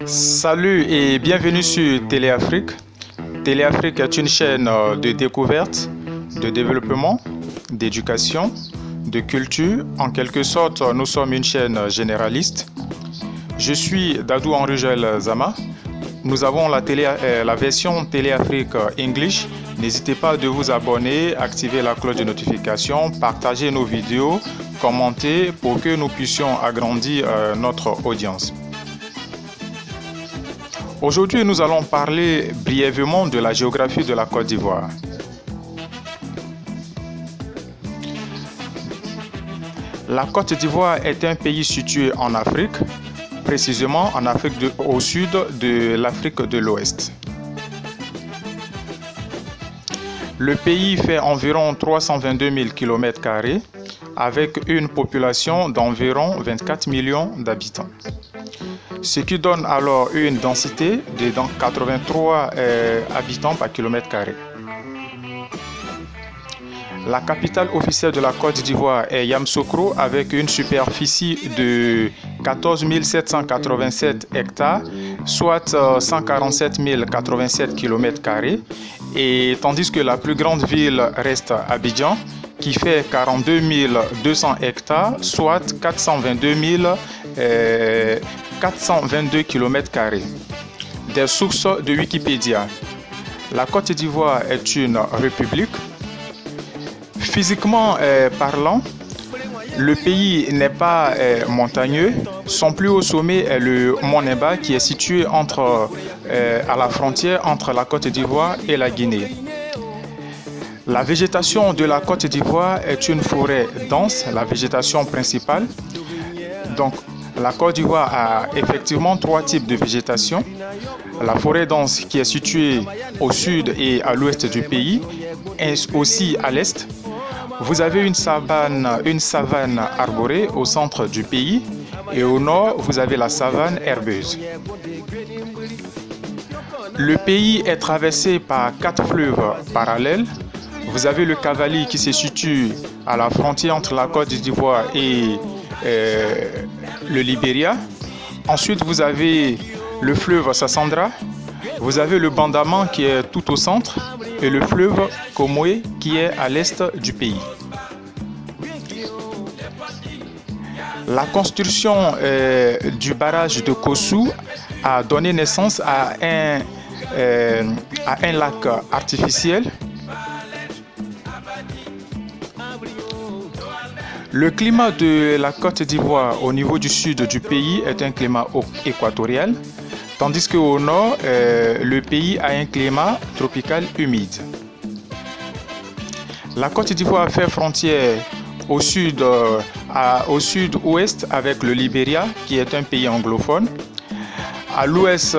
Salut et bienvenue sur Téléafrique. Téléafrique est une chaîne de découverte, de développement, d'éducation, de culture. En quelque sorte, nous sommes une chaîne généraliste. Je suis Dadou Henri-Joël Zama. Nous avons la version Téléafrique English. N'hésitez pas de vous abonner, activer la cloche de notification, partager nos vidéos, commenter pour que nous puissions agrandir notre audience. Aujourd'hui, nous allons parler brièvement de la géographie de la Côte d'Ivoire. La Côte d'Ivoire est un pays situé en Afrique, précisément en Afrique au sud de l'Afrique de l'Ouest. Le pays fait environ 322 000 km² avec une population d'environ 24 millions d'habitants. Ce qui donne alors une densité de 83 habitants par km². La capitale officielle de la Côte d'Ivoire est Yamoussoukro avec une superficie de 14 787 hectares, soit 147 087 km², et tandis que la plus grande ville reste Abidjan, qui fait 42 200 hectares, soit 422 km². Des sources de Wikipédia. La Côte d'Ivoire est une république. Physiquement parlant, le pays n'est pas montagneux. Son plus haut sommet est le mont Nemba qui est situé à la frontière entre la Côte d'Ivoire et la Guinée. La végétation de la Côte d'Ivoire est une forêt dense, la végétation principale. Donc, la Côte d'Ivoire a effectivement trois types de végétation. La forêt dense qui est située au sud et à l'ouest du pays, et aussi à l'est. Vous avez une savane arborée au centre du pays et au nord, vous avez la savane herbeuse. Le pays est traversé par 4 fleuves parallèles. Vous avez le Cavali qui se situe à la frontière entre la Côte d'Ivoire et le Libéria. Ensuite, vous avez le fleuve Sassandra. Vous avez le Bandaman qui est tout au centre et le fleuve Komoé qui est à l'est du pays. La construction du barrage de Kossou a donné naissance à un lac artificiel. Le climat de la Côte d'Ivoire au niveau du sud du pays est un climat équatorial, tandis qu'au nord, le pays a un climat tropical humide. La Côte d'Ivoire fait frontière au sud-ouest avec le Libéria, qui est un pays anglophone, à l'ouest,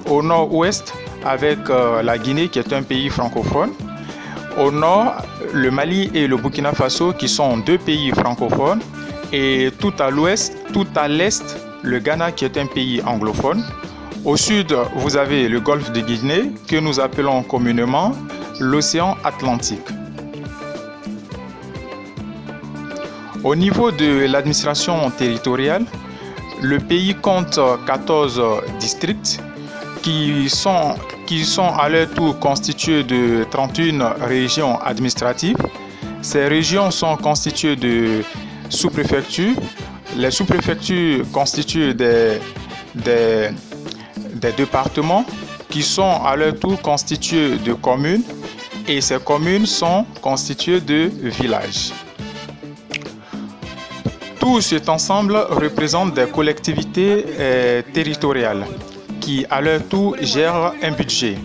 au nord-ouest avec la Guinée, qui est un pays francophone, au nord, le Mali et le Burkina Faso, qui sont deux pays francophones, et tout à l'ouest, tout à l'est, le Ghana, qui est un pays anglophone. Au sud, vous avez le golfe de Guinée, que nous appelons communément l'océan Atlantique. Au niveau de l'administration territoriale, le pays compte 14 districts qui sont à leur tour constitués de 31 régions administratives. Ces régions sont constituées de sous-préfectures. Les sous-préfectures constituent des départements qui sont à leur tour constitués de communes et ces communes sont constituées de villages. Tout cet ensemble représente des collectivités territoriales qui à leur tour gèrent un budget.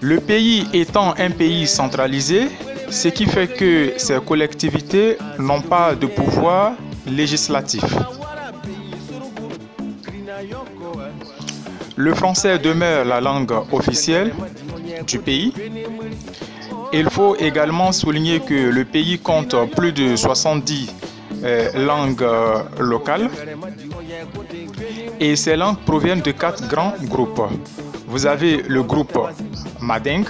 Le pays étant un pays centralisé, ce qui fait que ces collectivités n'ont pas de pouvoir législatif. Le français demeure la langue officielle du pays. Il faut également souligner que le pays compte plus de 70 langues locales et ces langues proviennent de 4 grands groupes. Vous avez le groupe Manding,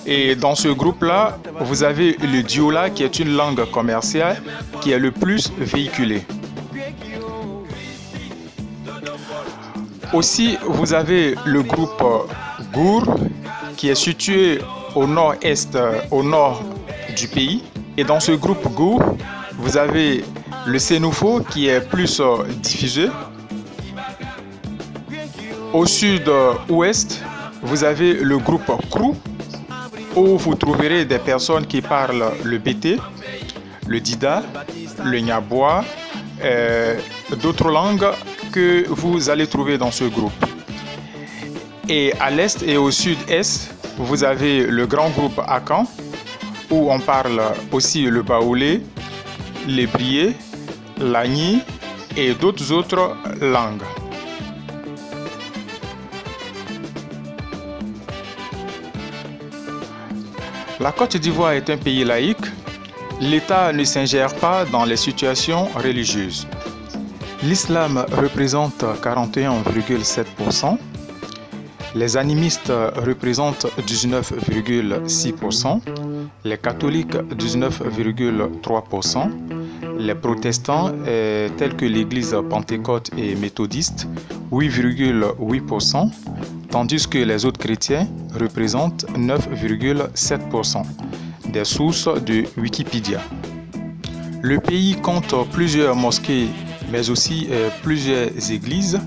Et dans ce groupe-là, vous avez le Diola qui est une langue commerciale qui est le plus véhiculée. Aussi, vous avez le groupe Gour qui est situé au nord-est, au nord du pays. Et dans ce groupe Gour, vous avez le Sénoufo qui est plus diffusé. Au sud-ouest, vous avez le groupe Krou, où vous trouverez des personnes qui parlent le Bété, le Dida, le Nyabois, d'autres langues que vous allez trouver dans ce groupe. Et à l'est et au sud-est, vous avez le grand groupe Akan, où on parle aussi le Baoulé, l'Hébrié, l'Agni et d'autres autres langues. La Côte d'Ivoire est un pays laïque. L'État ne s'ingère pas dans les situations religieuses. L'islam représente 41,7%. Les animistes représentent 19,6%. Les catholiques 19,3%. Les protestants, tels que l'Église pentecôte et méthodiste, 8,8%. Tandis que les autres chrétiens représentent 9,7%, des sources de Wikipédia. Le pays compte plusieurs mosquées, mais aussi plusieurs églises.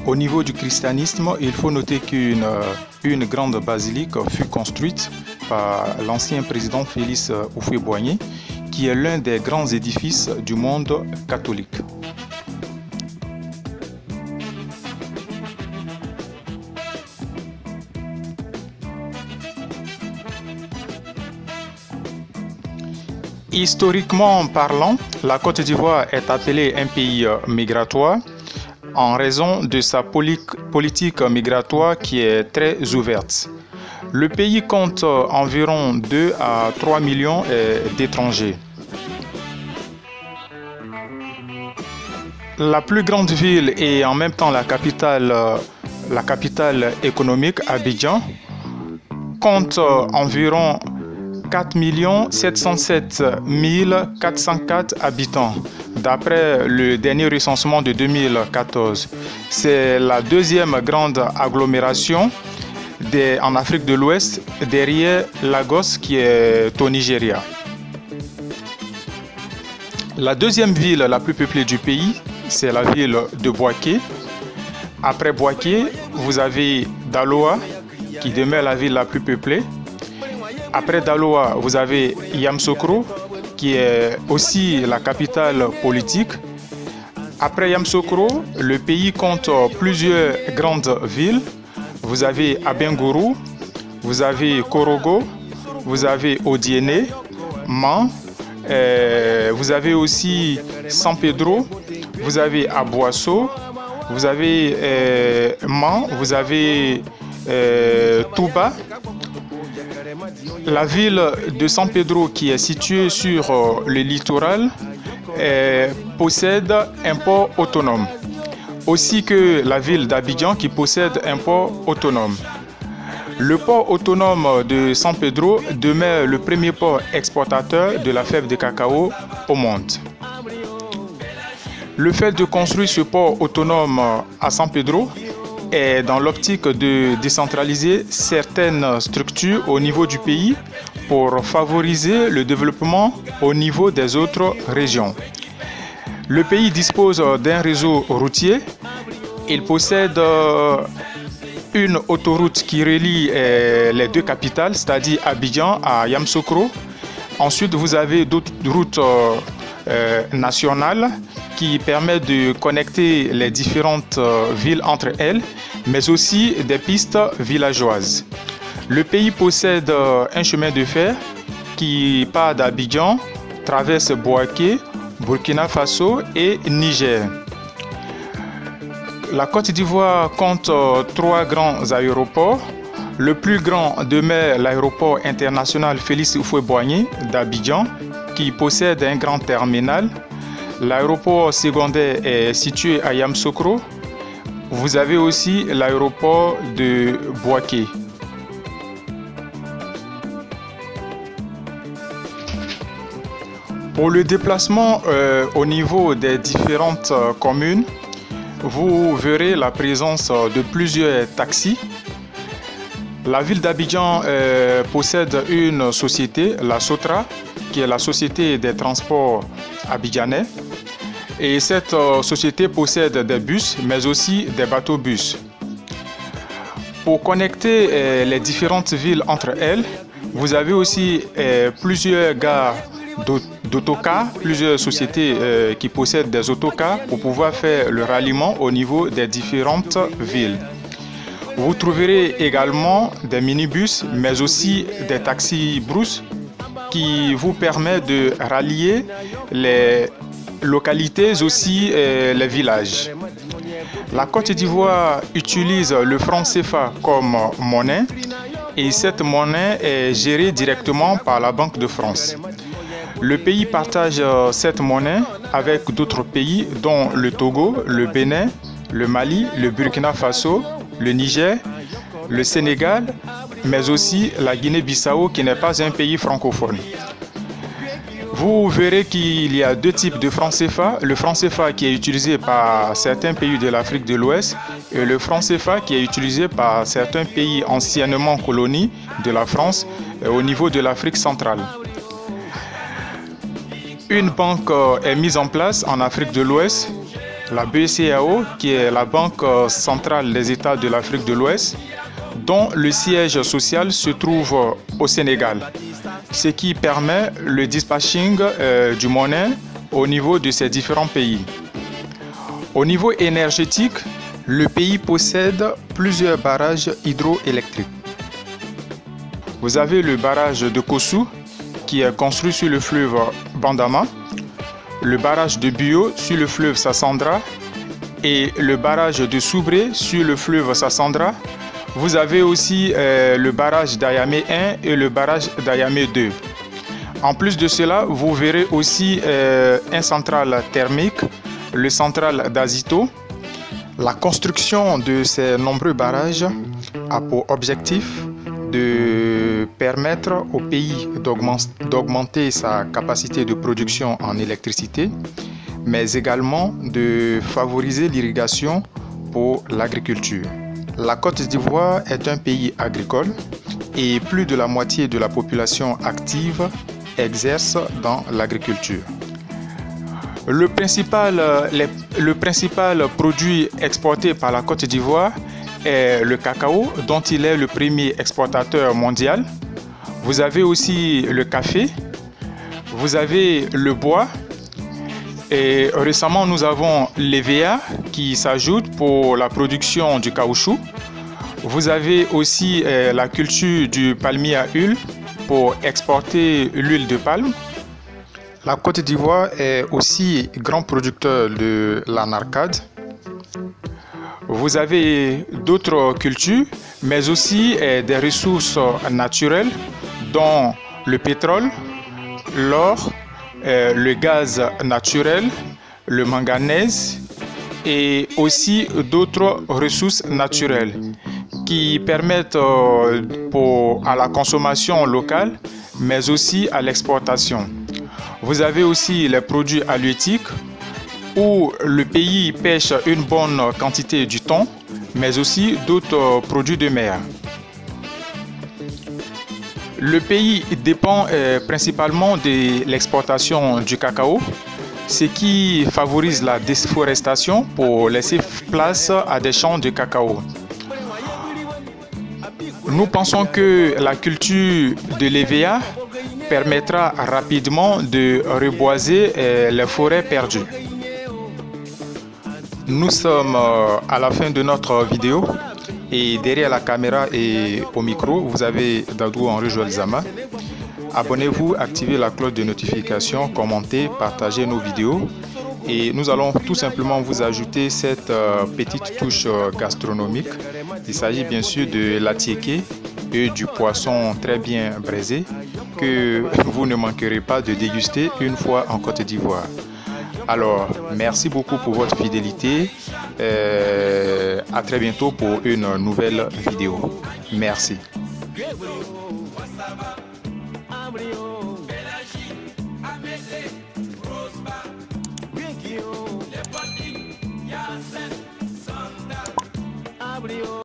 Au niveau du christianisme, il faut noter qu'une grande basilique fut construite par l'ancien président Félix Houphouët-Boigny, qui est l'un des grands édifices du monde catholique. Historiquement parlant, la Côte d'Ivoire est appelée un pays migratoire en raison de sa politique migratoire qui est très ouverte. Le pays compte environ 2 à 3 millions d'étrangers. La plus grande ville et en même temps la capitale économique, Abidjan, compte environ 4 707 404 habitants, d'après le dernier recensement de 2014. C'est la deuxième grande agglomération en Afrique de l'Ouest, derrière Lagos qui est au Nigeria. La deuxième ville la plus peuplée du pays, c'est la ville de Bouaké. Après Bouaké, vous avez Daloa, qui demeure la ville la plus peuplée. Après Daloa, vous avez Yamoussoukro, qui est aussi la capitale politique. Après Yamoussoukro, le pays compte plusieurs grandes villes. Vous avez Abengourou, vous avez Korogo, vous avez Odiéné, Man, vous avez aussi San Pedro, vous avez Abouasso, vous avez Man, vous avez Touba. La ville de San Pedro, qui est située sur le littoral, possède un port autonome, aussi que la ville d'Abidjan qui possède un port autonome. Le port autonome de San Pedro demeure le premier port exportateur de la fève de cacao au monde. Le fait de construire ce port autonome à San Pedro est dans l'optique de décentraliser certaines structures au niveau du pays pour favoriser le développement au niveau des autres régions. Le pays dispose d'un réseau routier. Il possède une autoroute qui relie les deux capitales, c'est-à-dire Abidjan à Yamoussoukro. Ensuite, vous avez d'autres routes nationales qui permettent de connecter les différentes villes entre elles, mais aussi des pistes villageoises. Le pays possède un chemin de fer qui part d'Abidjan, traverse Bouaké, Burkina Faso et Niger. La Côte d'Ivoire compte 3 grands aéroports. Le plus grand demeure l'aéroport international Félix Houphouët-Boigny d'Abidjan, qui possède un grand terminal. L'aéroport secondaire est situé à Yamoussoukro. Vous avez aussi l'aéroport de Bouaké. Pour le déplacement au niveau des différentes communes, vous verrez la présence de plusieurs taxis. La ville d'Abidjan possède une société, la Sotra, qui est la société des transports abidjanais. Et cette société possède des bus, mais aussi des bateaux-bus. Pour connecter les différentes villes entre elles, vous avez aussi plusieurs gares d'autocars, plusieurs sociétés qui possèdent des autocars pour pouvoir faire le ralliement au niveau des différentes villes. Vous trouverez également des minibus, mais aussi des taxis brousse qui vous permettent de rallier les localités, aussi les villages. La Côte d'Ivoire utilise le franc CFA comme monnaie et cette monnaie est gérée directement par la Banque de France. Le pays partage cette monnaie avec d'autres pays dont le Togo, le Bénin, le Mali, le Burkina Faso, le Niger, le Sénégal, mais aussi la Guinée-Bissau qui n'est pas un pays francophone. Vous verrez qu'il y a deux types de francs CFA. Le franc CFA qui est utilisé par certains pays de l'Afrique de l'Ouest et le franc CFA qui est utilisé par certains pays anciennement colonies de la France au niveau de l'Afrique centrale. Une banque est mise en place en Afrique de l'Ouest, la BCEAO, qui est la Banque centrale des États de l'Afrique de l'Ouest, dont le siège social se trouve au Sénégal, ce qui permet le dispatching du monnaie au niveau de ces différents pays. Au niveau énergétique, le pays possède plusieurs barrages hydroélectriques. Vous avez le barrage de Kossou, qui est construit sur le fleuve Bandama, le barrage de Buyo sur le fleuve Sassandra et le barrage de Soubré sur le fleuve Sassandra. Vous avez aussi le barrage d'Ayamé 1 et le barrage d'Ayamé 2. En plus de cela, vous verrez aussi un central thermique, le central d'Azito. La construction de ces nombreux barrages a pour objectif de permettre au pays d'augmenter sa capacité de production en électricité, mais également de favoriser l'irrigation pour l'agriculture. La Côte d'Ivoire est un pays agricole et plus de la moitié de la population active exerce dans l'agriculture. Le principal produit exporté par la Côte d'Ivoire est le cacao, dont il est le premier exportateur mondial. Vous avez aussi le café, vous avez le bois et récemment nous avons l'EVA qui s'ajoute pour la production du caoutchouc. Vous avez aussi la culture du palmier à huile pour exporter l'huile de palme. La Côte d'Ivoire est aussi grand producteur de l'anarcade. Vous avez d'autres cultures, mais aussi des ressources naturelles, dont le pétrole, l'or, le gaz naturel, le manganèse et aussi d'autres ressources naturelles qui permettent à la consommation locale, mais aussi à l'exportation. Vous avez aussi les produits halieutiques, où le pays pêche une bonne quantité du thon, mais aussi d'autres produits de mer. Le pays dépend principalement de l'exportation du cacao, ce qui favorise la déforestation pour laisser place à des champs de cacao. Nous pensons que la culture de l'EVA permettra rapidement de reboiser les forêts perdues. Nous sommes à la fin de notre vidéo et derrière la caméra et au micro, vous avez Dadou Henri Joël Zama. Abonnez-vous, activez la cloche de notification, commentez, partagez nos vidéos et nous allons tout simplement vous ajouter cette petite touche gastronomique. Il s'agit bien sûr de l'atiéké et du poisson très bien braisé que vous ne manquerez pas de déguster une fois en Côte d'Ivoire. Alors, merci beaucoup pour votre fidélité. À très bientôt pour une nouvelle vidéo. Merci.